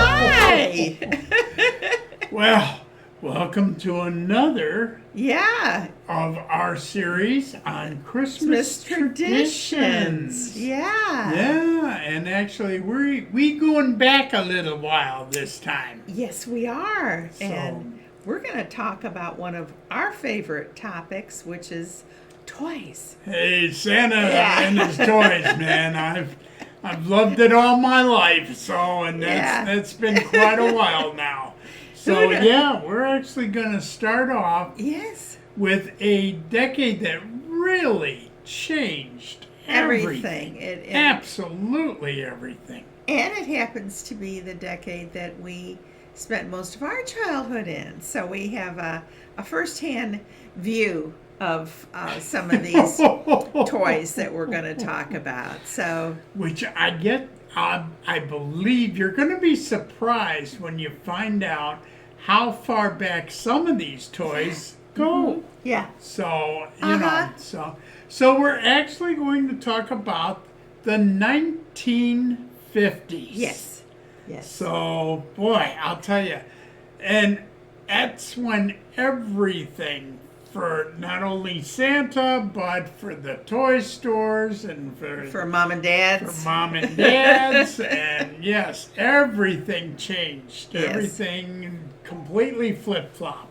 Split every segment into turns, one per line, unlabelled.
Hi!
Well, welcome to another
Yeah,
of our series on Christmas
Christmas traditions. Yeah.
Yeah, and actually we going back a little while this time.
Yes, we are.
So-
And we're going to talk about one of our favorite topics, which is toys.
Hey, Santa
Yeah.
and his toys, man. I've loved it all my life, so and
Yeah.
that's been quite a while now. So
Who knew?
yeah, we're actually gonna start off
Yes.
with a decade that really changed everything.
Everything.
Absolutely everything.
And it happens to be the decade that we spent most of our childhood in. So we have a firsthand view of some of these toys that we're going to talk about. So,
Which I believe you're going to be surprised when you find out how far back some of these toys go.
yeah.
So, you
Uh-huh.
know, so we're actually going to talk about the 1950s.
Yes. Yes.
So, boy, I'll tell you. And that's when everything for not only Santa, but for the toy stores and
For mom and dads.
for mom and dads. And yes, everything changed.
Yes.
Everything completely flip-flopped.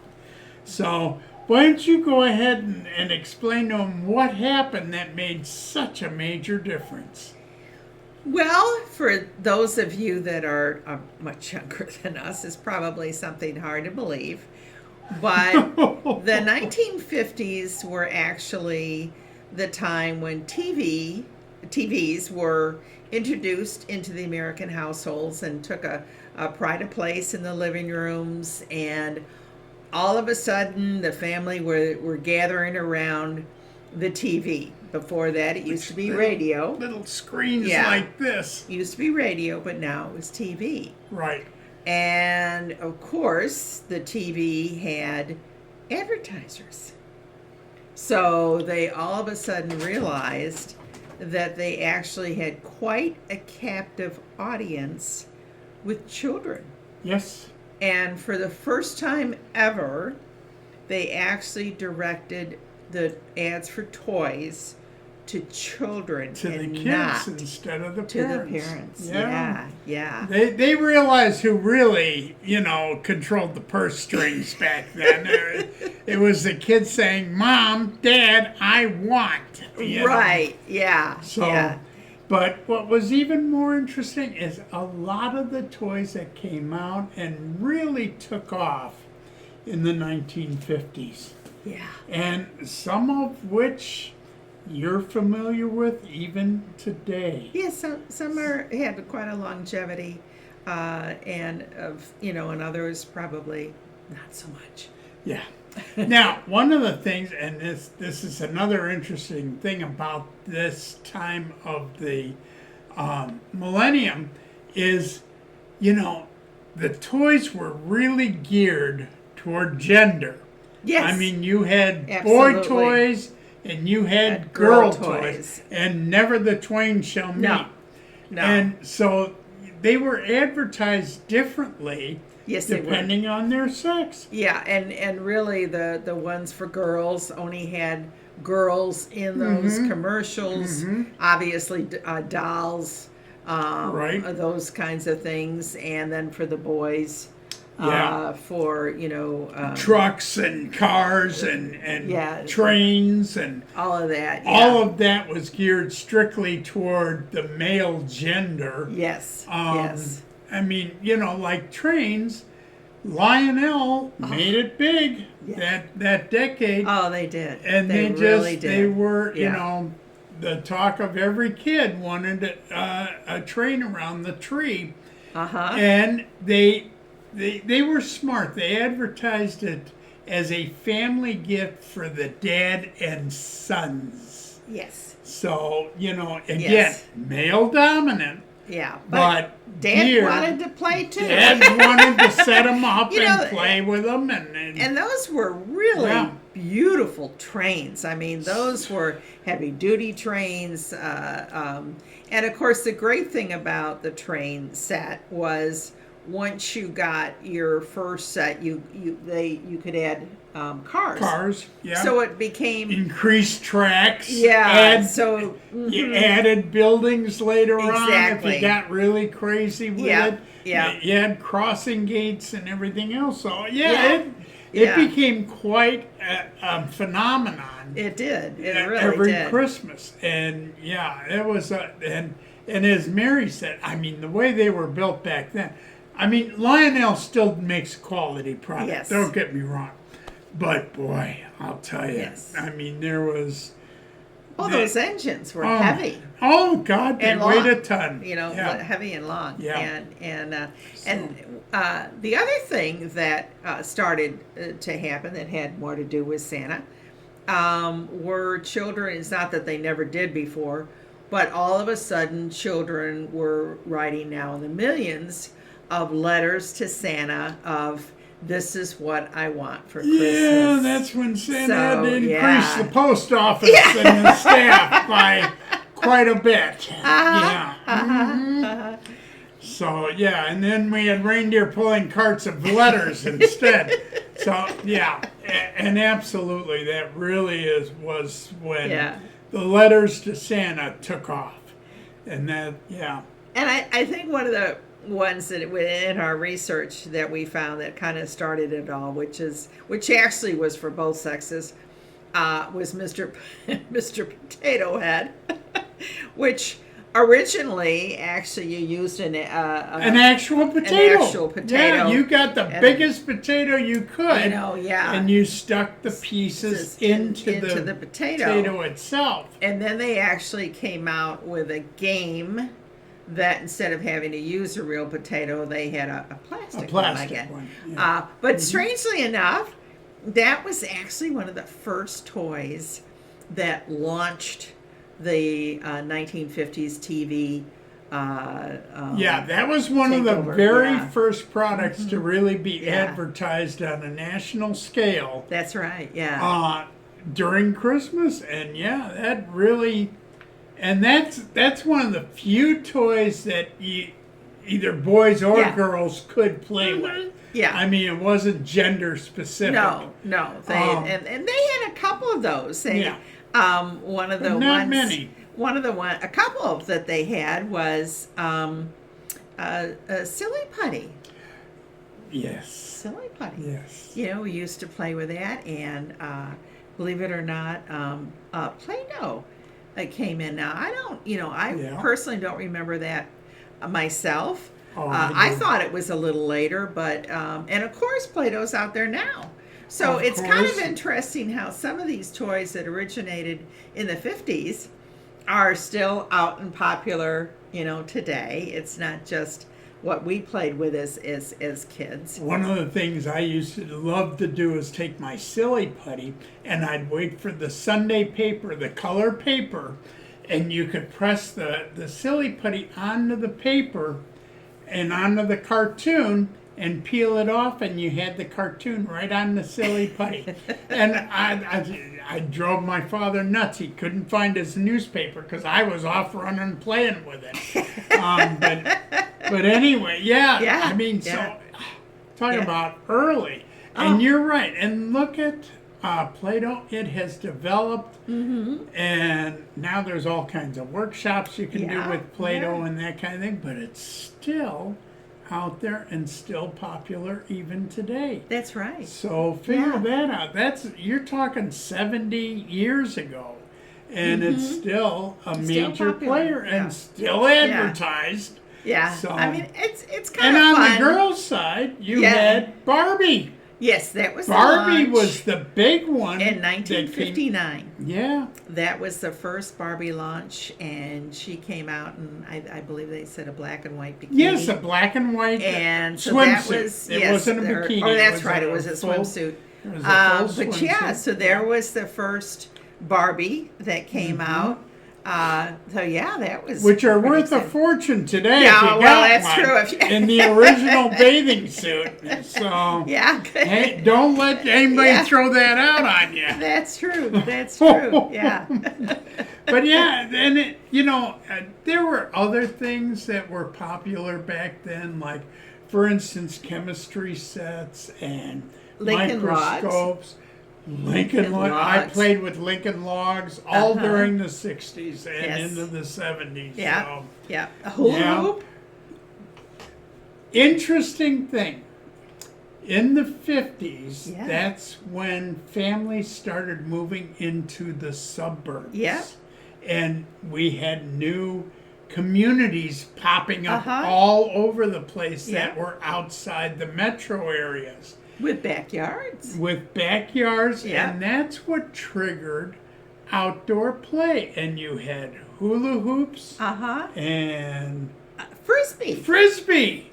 So why don't you go ahead and explain to them what happened that made such a major difference?
Well, for those of you that are much younger than us, it's probably something hard to believe. But the 1950s were actually the time when TVs were introduced into the American households and took a pride of place in the living rooms. And all of a sudden, the family were gathering around the TV. Before that, it used to be radio.
Little screens
Yeah.
like this.
It used to be radio, but now it was TV.
Right.
And of course, the TV had advertisers. So they all of a sudden realized that they actually had quite a captive audience with children.
Yes.
And for the first time ever, they actually directed the ads for toys to children
To the
and
kids
not
instead of the
to
parents.
the parents. Yeah.
They realized who really, controlled the purse strings back then. It was the kids saying, "Mom, Dad, I want."
Right. Yeah.
So,
yeah.
but what was even more interesting is a lot of the toys that came out and really took off in the 1950s.
Yeah.
And some of which you're familiar with even today.
Yeah, some had quite a longevity, and others probably not so much.
Yeah. Now, one of the things, and this is another interesting thing about this time of the millennium, is, the toys were really geared toward gender.
Yes.
I mean, you had
Absolutely.
boy toys and you had
And
girl
girl
toys,
toys.
and never the twain shall meet.
No.
And so they were advertised differently
Yes, they were.
depending on their sex.
Yeah, and really the ones for girls only had girls in those commercials. Obviously, dolls,
Right.
those kinds of things, and then for the boys,
Yeah.
for
Trucks and cars and
Yeah.
trains and
all of that. Yeah.
all of that was geared strictly toward the male gender.
Yes.
Um,
yes.
I mean, like trains, Lionel made it big
Yeah.
that decade.
Oh, they did.
And
they
they
really
just
did.
they were
Yeah.
the talk of every kid wanted a train around the tree. And they were smart. They advertised it as a family gift for the dad and sons.
Yes.
So again,
Yes.
male dominant,
Yeah,
But
Dad
here,
wanted to play too.
Dad wanted to set them up
You know,
and play with them,
and those were really
Yeah.
beautiful trains. I mean, those were heavy duty trains. And of course, the great thing about the train set was once you got your first set, you could add cars.
cars. Yeah.
So it became
Increased tracks.
So
You added buildings later on if
Exactly.
you got really crazy with
Yep,
it.
yep.
You had crossing gates and everything else. So
Yeah.
it became quite a phenomenon.
it did. It really
every
did.
Christmas, and it was and as Mary said, I mean the way they were built back then. I mean Lionel still makes quality product.
Yes.
Don't get me wrong, but boy, I'll tell you.
Yes.
I mean there was.
Those engines were heavy.
Oh God, they
And
weighed
long.
a ton.
Heavy and long.
Yeah.
And the other thing that started to happen that had more to do with Santa were children. It's not that they never did before, but all of a sudden children were writing now in the millions of letters to Santa of this is what I want for Christmas.
Yeah, that's when Santa had to increase
yeah.
the post office and the staff by quite a bit. So, and then we had reindeer pulling carts of letters instead. So, and absolutely, that really was when the letters to Santa took off. And that,
And I think one of the ones that in our research that we found that kind of started it all, which actually was for both sexes, was Mr. Mr. Potato Head, which originally actually you used an
actual potato.
An actual potato.
Yeah, you got the biggest potato you could. And you stuck the pieces into the potato itself.
And then they actually came out with a game that instead of having to use a real potato, they had a plastic one again.
Yeah.
But strangely enough, that was actually one of the first toys that launched the 1950s TV.
That was one of the very first products to really be advertised on a national scale.
That's right, yeah.
During Christmas, and that really... And that's one of the few toys that either boys or girls could play with.
Yeah.
I mean, it wasn't gender specific.
No. And they had a couple of those. One of the
not
ones.
many.
A couple that they had was a silly putty.
Yes.
Silly putty.
Yes.
We used to play with that, and believe it or not, Play-Doh. It came in. Now I personally don't remember that myself. I thought it was a little later, but and of course Play-Doh's out there now. So it's kind of interesting how some of these toys that originated in the 50s are still out and popular, today. It's not just what we played with as kids.
One of the things I used to love to do is take my silly putty and I'd wait for the Sunday paper, the color paper, and you could press the silly putty onto the paper and onto the cartoon and peel it off, and you had the cartoon right on the silly putty. And I drove my father nuts. He couldn't find his newspaper because I was off running playing with it. But anyway, I mean, so talk about early. And you're right. And look at Play-Doh. It has developed, and now there's all kinds of workshops you can do with Play-Doh and that kind of thing. But it's still out there and still popular even today.
That's right.
So figure that out. You're talking 70 years ago, and it's still a major player and still advertised.
Yeah.
So,
I mean, it's kind of
fun.
fun.
And on the girls' side, you had Barbie.
Yes, that was
Barbie
the launch
was the big one
in 1959. That was the first Barbie launch, and she came out in, I believe they said a black and white bikini.
Yes, a black and white
and so
swimsuit.
That was,
it wasn't a bikini.
Oh, that's right. It was a swimsuit.
It was a full
but
swimsuit.
so there was the first Barbie that came out. So yeah, that was
Which are
pretty
worth a
exciting.
fortune today.
Yeah,
if you
well,
got
that's
one,
true. If you-
in the original bathing suit. So,
Yeah,
hey, don't let anybody
Yeah.
throw that out on you.
that's true. That's true. Yeah.
But yeah, and there were other things that were popular back then, like, for instance, chemistry sets and
Lincoln Logs.
microscopes. Lincoln Logs. I
Logs.
played with Lincoln Logs all
Uh-huh.
during the 60s and
Yes.
into the 70s.
Yeah.
So.
Yeah. A hula
Yeah.
hoop.
Interesting thing. In the 50s,
Yeah.
that's when families started moving into the suburbs.
Yeah.
And we had new communities popping up
Uh-huh.
all over the place that
Yeah.
were outside the metro areas
With backyards.
with backyards.
Yeah.
And that's what triggered outdoor play. And you had hula hoops
Uh-huh.
and
Frisbee.
frisbee.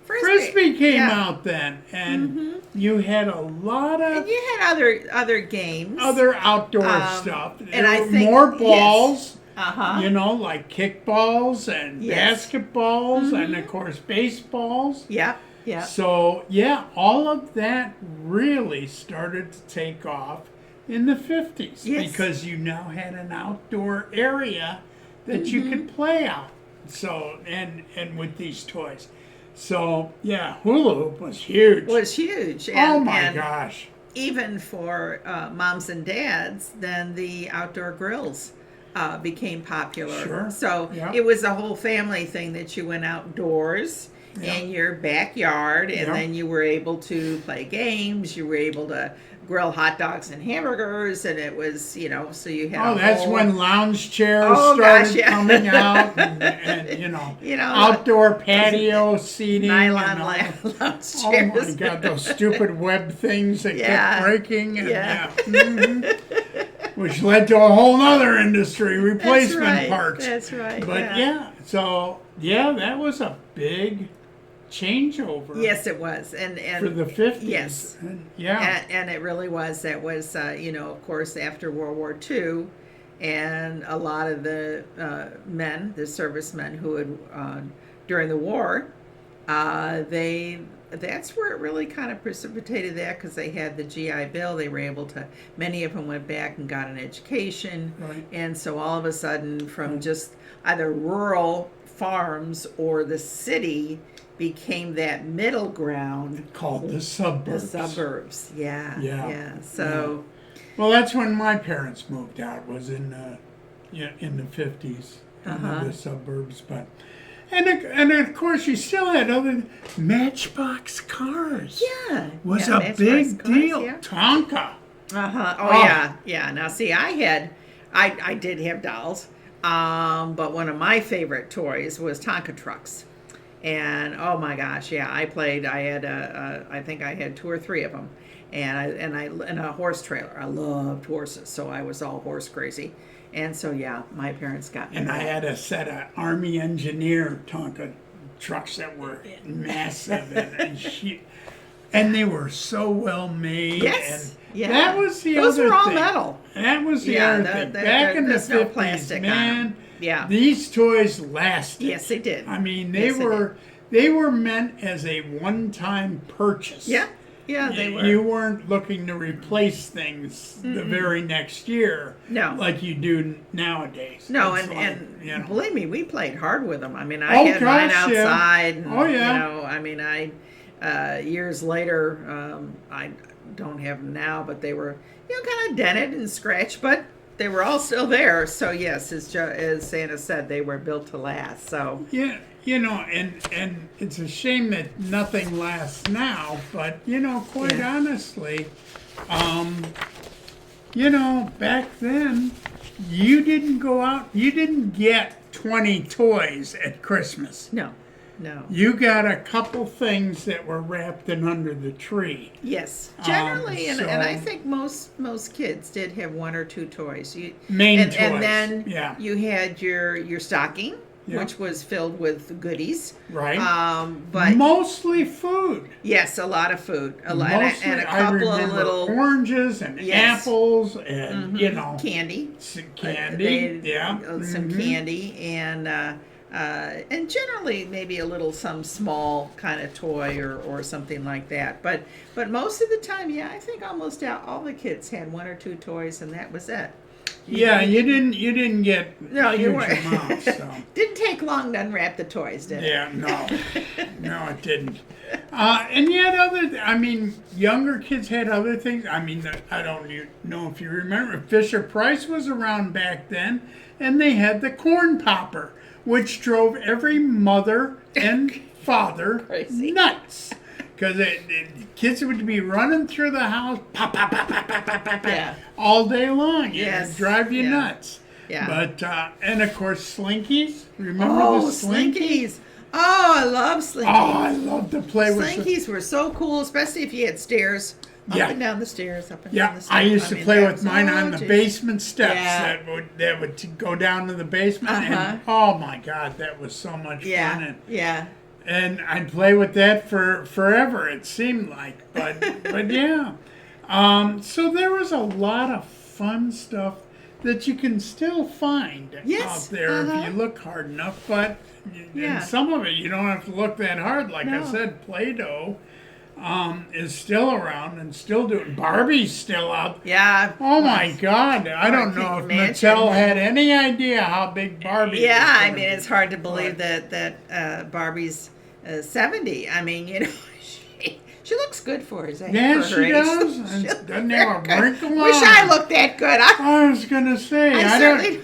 Frisbee came out then, and
Mm-hmm.
you had a lot of
And you had other games.
other outdoor
Um,
stuff.
and
There
I
were
think-
more
yes.
balls,
Uh-huh.
like kickballs and
Yes.
basketballs, and of course baseballs.
Yeah. Yeah.
So yeah, all of that really started to take off in the 50s
Yes.
because you now had an outdoor area that you
Mm-hmm.
could play out. So and with these toys. So yeah, hula hoop was huge.
Was huge.
Oh my
and
gosh.
Even for moms and dads, then the outdoor grills became popular.
Sure.
So
Yeah.
it was a whole family thing that you went outdoors
Yeah.
in your backyard, and
Yeah.
then you were able to play games. You were able to grill hot dogs and hamburgers, and it was, so you had.
Oh,
a
that's
whole,
when lounge chairs
Oh,
started
gosh, yeah.
coming out, and outdoor patio seating.
nylon
and all.
lounge
Oh
chairs.
my God, those stupid web things that
Yeah.
kept breaking. And,
Yeah.
which led to a whole nother industry, replacement
right.
parts.
That's right.
But that was a big changeover.
Yes, it was, and
For the 50s.
Yes.
And, yeah.
And it really was. That was, of course, after World War II, and a lot of the men, the servicemen who had during the war, that's where it really kind of precipitated that, because they had the GI Bill. They were able to. Many of them went back and got an education,
Right.
and so all of a sudden, from just either rural farms or the city, became that middle ground.
Called the
The
suburbs.
suburbs, yeah,
Yeah.
So,
Well, that's when my parents moved out. Was in the 50s,
Uh-huh.
the suburbs. But and of course you still had other Matchbox cars.
yeah,
Was
yeah,
a
Matchbox
big
cars,
deal.
Yeah.
Tonka.
Oh,
Oh.
yeah. Now, see, I did have dolls, but one of my favorite toys was Tonka trucks, and oh my gosh, yeah, I played. I had I think I had 2 or 3 of them, and a horse trailer. I loved horses, so I was all horse crazy. And so, yeah, my parents got me.
And I
that.
had a set of Army engineer Tonka trucks that were massive and they were so well made.
Yes,
And
yeah.
that was the
Those
other
were all
thing.
metal.
That was the
Yeah,
other
the-
thing.
the-
Back in the
there's no
50s,
plastic on
man,
them. Yeah.
these toys lasted.
Yes, they did.
I mean,
Yes,
they were meant as a one-time purchase.
Yeah, yeah, they were.
You weren't looking to replace things the very next year.
No.
Like you do nowadays.
No,
It's
and believe me, we played hard with them. I mean, I
Oh,
had mine
gosh, yeah.
outside. And,
Oh, yeah.
I mean, years later, I don't have them now, but they were, kind of dented and scratched, but they were all still there. So yes, as Santa said, they were built to last. So
Yeah, and it's a shame that nothing lasts now, but quite
Yeah.
honestly, back then, you didn't go out, you didn't get 20 toys at Christmas.
no.
You got a couple things that were wrapped in under the tree.
Yes, generally, and I
so-
think most kids did have 1 or 2 toys.
Main
and
toys,
then
yeah.
you had your stocking,
Yeah.
which was filled with goodies.
Right.
But
mostly food.
yes, a lot of food,
Mostly,
and a
I
couple of
remember
little
oranges and
Yes.
apples and
candy.
some candy. Yeah.
Some candy and generally maybe a little some small kind of toy or something like that. But most of the time, yeah, I think almost all the kids had one or two toys, and that was it.
Yeah, you didn't get
No, you
huge
weren't.
amounts. So.
Didn't take long to unwrap the toys, did it?
Yeah, no, it didn't. And yet younger kids had other things. I mean, I don't know if you remember, Fisher Price was around back then, and they had the corn popper, which drove every mother and father
Crazy.
nuts. Because kids would be running through the house, pop, pop, pop, pop, pop, pop, pop,
Yeah.
all day long.
Yes.
It'd drive you
Yeah.
nuts.
Yeah.
But, and of course, Slinkies. Remember
Oh,
the Slinky?
Slinkies. Oh, I love Slinkies.
Oh, I love to play with
Slinkies were so cool, especially if you had stairs. Up
Yeah.
and down the stairs, up and down
Yeah,
the stairs.
I used to play
that
with mine
was-
on
oh,
the
geez.
basement steps
Yeah.
that would go down to the basement. And oh my God, that was so much fun.
Yeah, yeah.
And I'd play with that for forever, it seemed like. But yeah. So there was a lot of fun stuff that you can still find
Yes,
out there if you look hard enough. But
Yeah.
and some of it, you don't have to look that hard. Like I
No.
said, Play-Doh is still around and still doing. Barbie's still out.
Yeah.
Oh my God! I don't
can
know
you
if
imagine?
Mattel had any idea how big Barbie.
Yeah,
was
I
gonna
mean,
be.
it's hard to believe that Barbie's 70. I mean, she looks good for her age.
Yeah,
for
she
her age.
does.
She
And
looks
doesn't have a
very
wrinkle
good.
on.
Wish I looked that good.
I was gonna say,
I
don't.
certainly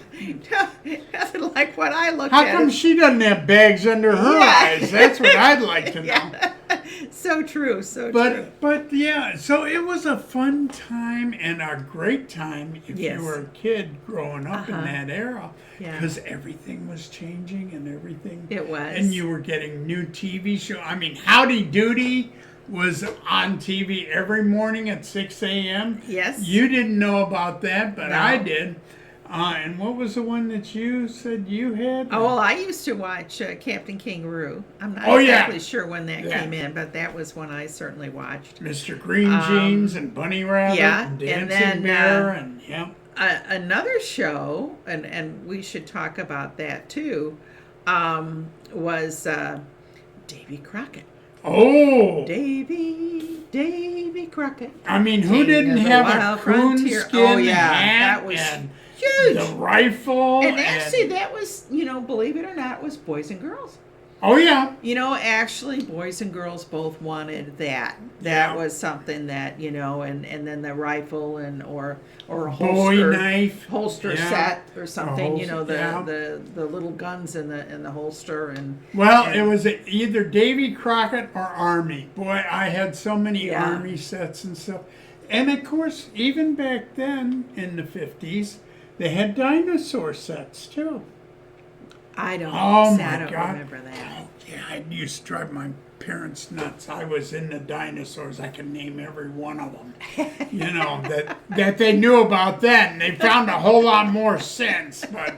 nothing like what I looked
How
at.
come she doesn't have bags under her
Yeah.
eyes? That's what I'd like to know.
Yeah. So true, so true.
But yeah, so it was a fun time and a great time if
Yes.
you were a kid growing up in
Uh-huh.
that era,
Yeah.
because everything was changing and everything.
It was.
And you were getting new TV show. I mean, Howdy Doody was on TV every morning at 6 a.m.
Yes.
You didn't know about that, but
No.
I did. And what was the one that you said you had?
Oh, well, I used to watch Captain Kangaroo. I'm not
Oh, yeah.
exactly sure when that
Yeah.
came in, but that was one I certainly watched.
Mr. Green Jeans and Bunny Rabbit
yeah,
and
and
Dancing
then,
Bear and yeah.
Another show, and we should talk about that too, was Davy Crockett.
Oh,
Davy Crockett.
I mean, who
King
didn't
of the
have
Wild
a
Frontier.
coonskin
Oh, yeah,
hat
that was
and
huge.
the rifle?
And actually, that was, believe it or not, was boys and girls.
oh yeah,
Actually, boys and girls both wanted that.
Yeah.
That was something that, and then the rifle or a
Bowie
holster,
knife.
holster
Yeah.
set or something.
holster, yeah.
The little guns in the holster and.
Well,
and-
it was either Davy Crockett or Army. Boy, I had so many
Yeah.
Army sets and stuff. And of course, even back then in the 50s, they had dinosaur sets too.
I don't.
Oh
I
my
don't
God.
remember that.
Oh, yeah, I used to drive my parents nuts. I was into dinosaurs. I can name every one of them. that they knew about then. They found a whole lot more since, but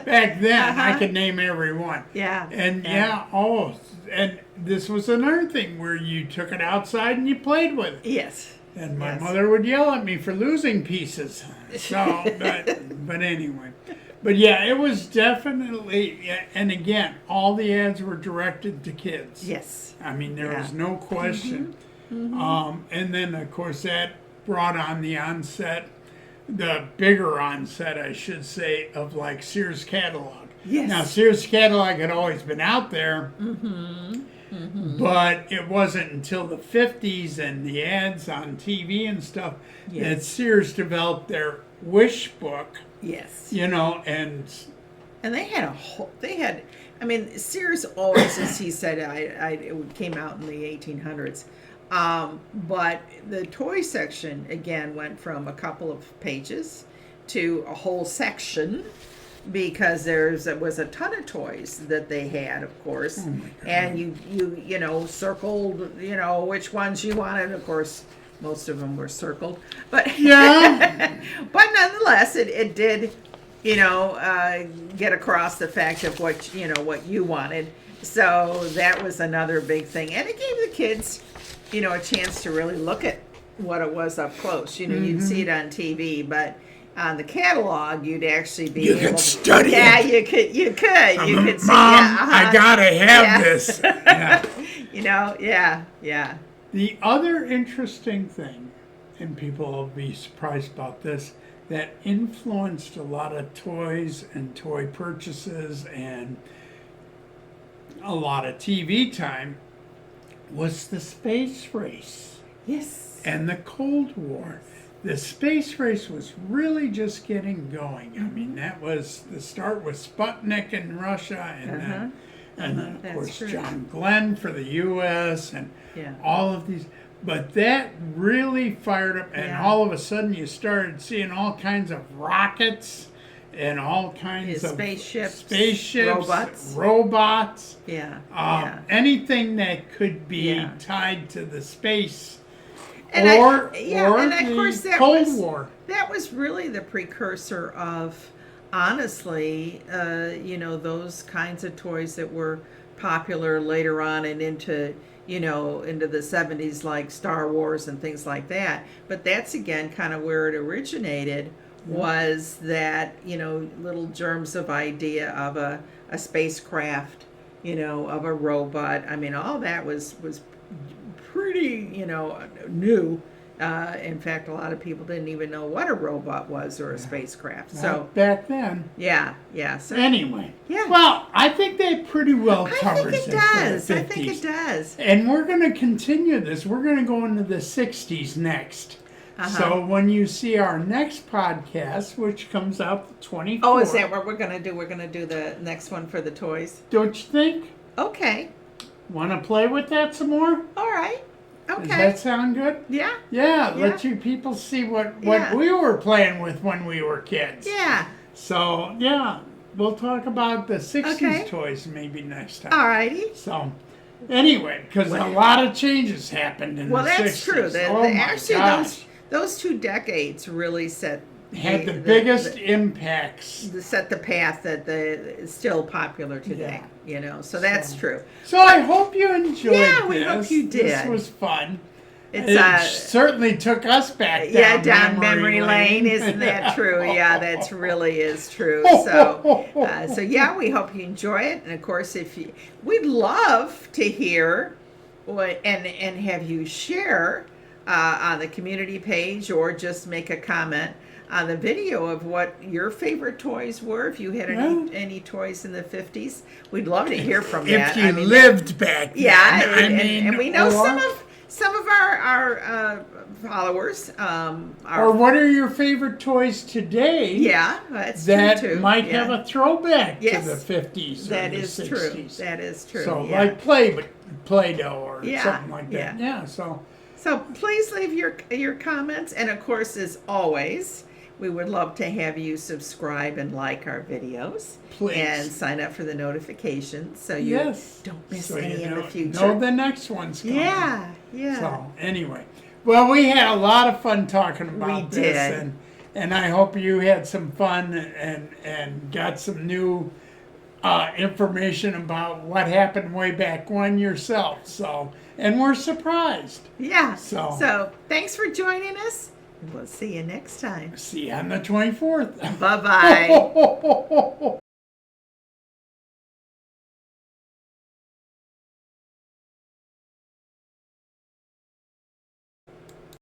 back then I could name every one.
Yeah.
And and this was another thing where you took it outside and you played with it.
Yes.
And my
Yes.
mother would yell at me for losing pieces. So, but anyway. But yeah, it was definitely, and again, all the ads were directed to kids.
Yes.
I mean, there
Yeah.
was no question. And then, of course, that brought on the bigger onset, I should say, of like Sears catalog.
Yes.
Now, Sears catalog had always been out there, but it wasn't until the 50s and the ads on TV and stuff that
Yes.
Sears developed their Wish book,
Yes.
and
And they had I mean, Sears always, as he said, it came out in the 1800s. But the toy section, again, went from a couple of pages to a whole section because there was a ton of toys that they had, of course.
Oh my God.
And you circled, which ones you wanted. Of course, most of them were circled. But
yeah,
but nonetheless, it did get across the fact of what you wanted. So that was another big thing, and it gave the kids, a chance to really look at what it was up close. You'd see it on TV, but on the catalog, you'd actually be able
could study
yeah,
it.
you could. You could see.
Mom,
Yeah,
I gotta have this.
Yeah.
The other interesting thing, and people will be surprised about this, that influenced a lot of toys and toy purchases and a lot of TV time, was the space race
Yes.
and the Cold War. The space race was really just getting going. I mean, that was the start with Sputnik in Russia, and then of
That's
course
true.
John Glenn for the U.S. and
Yeah.
all of these. But that really fired up, and
Yeah.
all of a sudden you started seeing all kinds of rockets and all kinds
Yeah,
of
spaceships,
robots,
Yeah.
anything that could be
Yeah.
tied to the space
And
or
and of
the
course that
Cold
was,
War.
That was really the precursor of, honestly, those kinds of toys that were popular later on and into the 70s, like Star Wars and things like that. But that's again kind of where it originated, was that, little germs of idea of a spacecraft, of a robot. I mean, all that was pretty, new. In fact, a lot of people didn't even know what a robot was or a spacecraft. So
Not back then.
yeah. So
Anyway.
Yeah.
Well, I think they pretty well
I
covered
think it
this for the
does. I think
50s.
it does.
And we're going to continue this. We're going to go into the 60s next. So when you see our next podcast, which comes out the 24th.
Oh, is that what we're gonna do? We're gonna do the next one for the toys.
Don't you think?
Okay.
Want to play with that some more?
All right.
Does
Okay.
that sound good?
Yeah.
Yeah, let you people see what
Yeah.
we were playing with when we were kids.
Yeah.
So, yeah, we'll talk about the 60s
Okay.
toys maybe next time.
All righty.
So, anyway, because a lot of changes happened in
Well,
the
that's
60s.
true.
My
Actually,
gosh.
those 2 decades really
Had the biggest impacts.
set the path that is still popular today. So that's true.
So I hope you enjoyed
Yeah, we
this.
hope you did.
This was fun.
It's
It certainly took us back down,
down memory lane. Isn't that true? Yeah, that really is true. So yeah, we hope you enjoy it. And of course, we'd love to hear and have you share on the community page, or just make a comment on the video of what your favorite toys were. If you had any toys in the 50s, we'd love to hear from that.
If you lived back then.
Yeah,
I
and we know
or,
some of our followers
or what are your favorite toys today?
Yeah, that's
that
true too.
might have a throwback
Yes.
to the 50s
That
or the
is
60s.
true. That is true.
So
yeah.
like Play-Doh or
Yeah,
something like that.
yeah.
Yeah, so
So please leave your comments, and of course, as always, we would love to have you subscribe and like our videos.
Please.
And sign up for the notifications so you don't miss
So
any
you
in the
know
future.
the next one's coming.
Yeah.
So anyway, well, we had a lot of fun talking about
We
this,
did.
and I hope you had some fun and got some new information about what happened way back when yourself. So, and we're surprised.
Yeah.
So
thanks for joining us. We'll see you next time.
see you on the 24th.
Bye-bye.